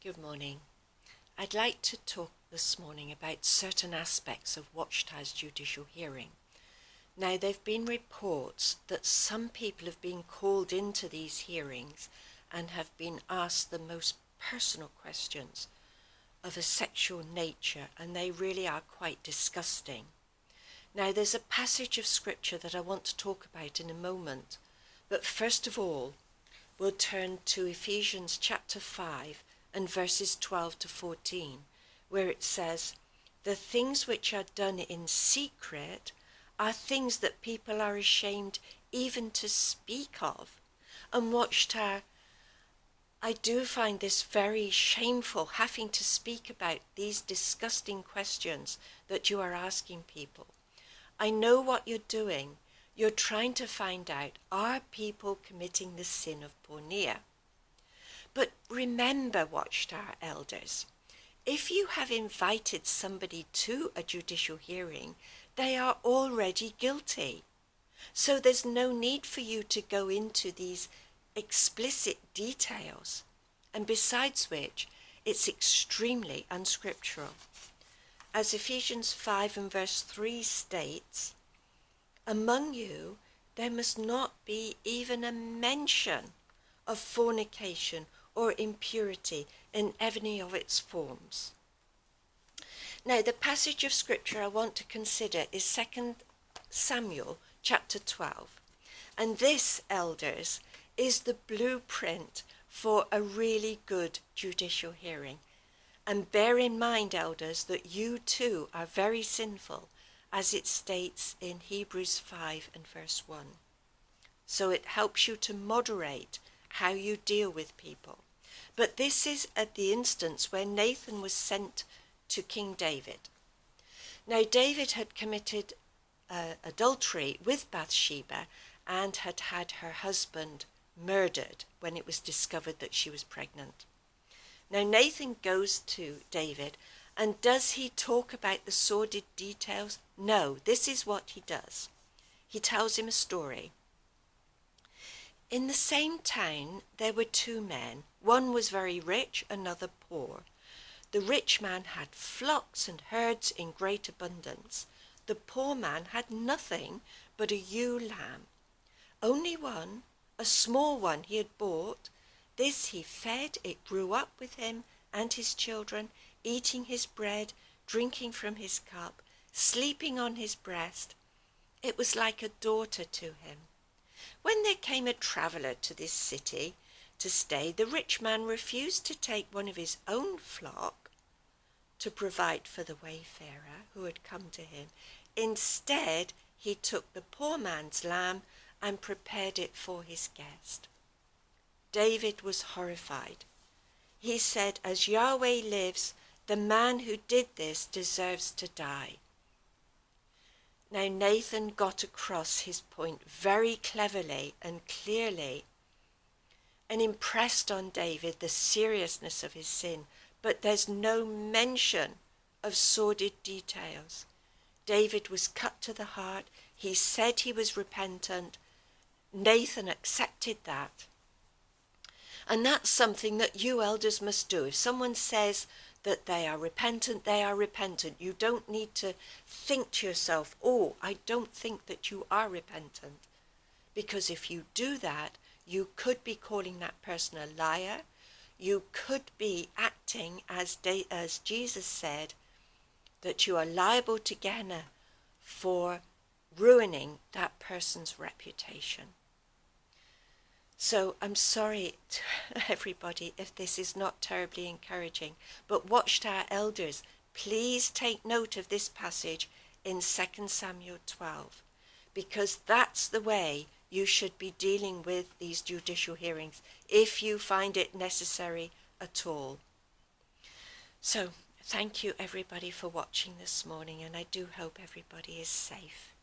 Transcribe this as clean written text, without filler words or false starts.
Good morning. I'd like to talk this morning about certain aspects of Watchtower's judicial hearing. Now, there have been reports that some people have been called into these hearings and have been asked the most personal questions of a sexual nature, and they really are quite disgusting. Now, there's a passage of scripture that I want to talk about in a moment, but first of all, we'll turn to Ephesians chapter 5 and verses 12 to 14, where it says, "The things which are done in secret are things that people are ashamed even to speak of." And Watchtower, I do find this very shameful, having to speak about these disgusting questions that you are asking people. I know what you're doing. You're trying to find out, are people committing the sin of porneia? But remember, Watchtower elders, if you have invited somebody to a judicial hearing, they are already guilty. So there's no need for you to go into these explicit details. And besides which, it's extremely unscriptural. As Ephesians 5 and verse 3 states, "Among you there must not be even a mention of fornication or impurity in any of its forms." Now, the passage of scripture I want to consider is 2 Samuel chapter 12. And this, elders, is the blueprint for a really good judicial hearing. And bear in mind, elders, that you too are very sinful, as it states in Hebrews 5 and verse 1. So it helps you to moderate how you deal with people. But this is at the instance where Nathan was sent to King David. Now, David had committed adultery with Bathsheba and had had her husband murdered when it was discovered that she was pregnant. Now, Nathan goes to David, and does he talk about the sordid details? No, this is what he does. He tells him a story. "In the same town there were two men. One was very rich, another poor. The rich man had flocks and herds in great abundance. The poor man had nothing but a ewe lamb. Only one, a small one he had bought. This he fed, it grew up with him and his children, eating his bread, drinking from his cup, sleeping on his breast. It was like a daughter to him. When there came a traveller to this city to stay, the rich man refused to take one of his own flock to provide for the wayfarer who had come to him. Instead, he took the poor man's lamb and prepared it for his guest." David was horrified. He said, "As Yahweh lives, the man who did this deserves to die." Now, Nathan got across his point very cleverly and clearly and impressed on David the seriousness of his sin, but there's no mention of sordid details. David was cut to the heart. He said he was repentant. Nathan accepted that. And that's something that you elders must do. If someone says that they are repentant, they are repentant. You don't need to think to yourself, "Oh, I don't think that you are repentant." Because if you do that, you could be calling that person a liar. You could be acting as Jesus said, that you are liable to Gehenna for ruining that person's reputation. So I'm sorry to everybody if this is not terribly encouraging, but Watchtower elders, please take note of this passage in 2 Samuel 12, because that's the way you should be dealing with these judicial hearings, if you find it necessary at all. So thank you everybody for watching this morning, and I do hope everybody is safe.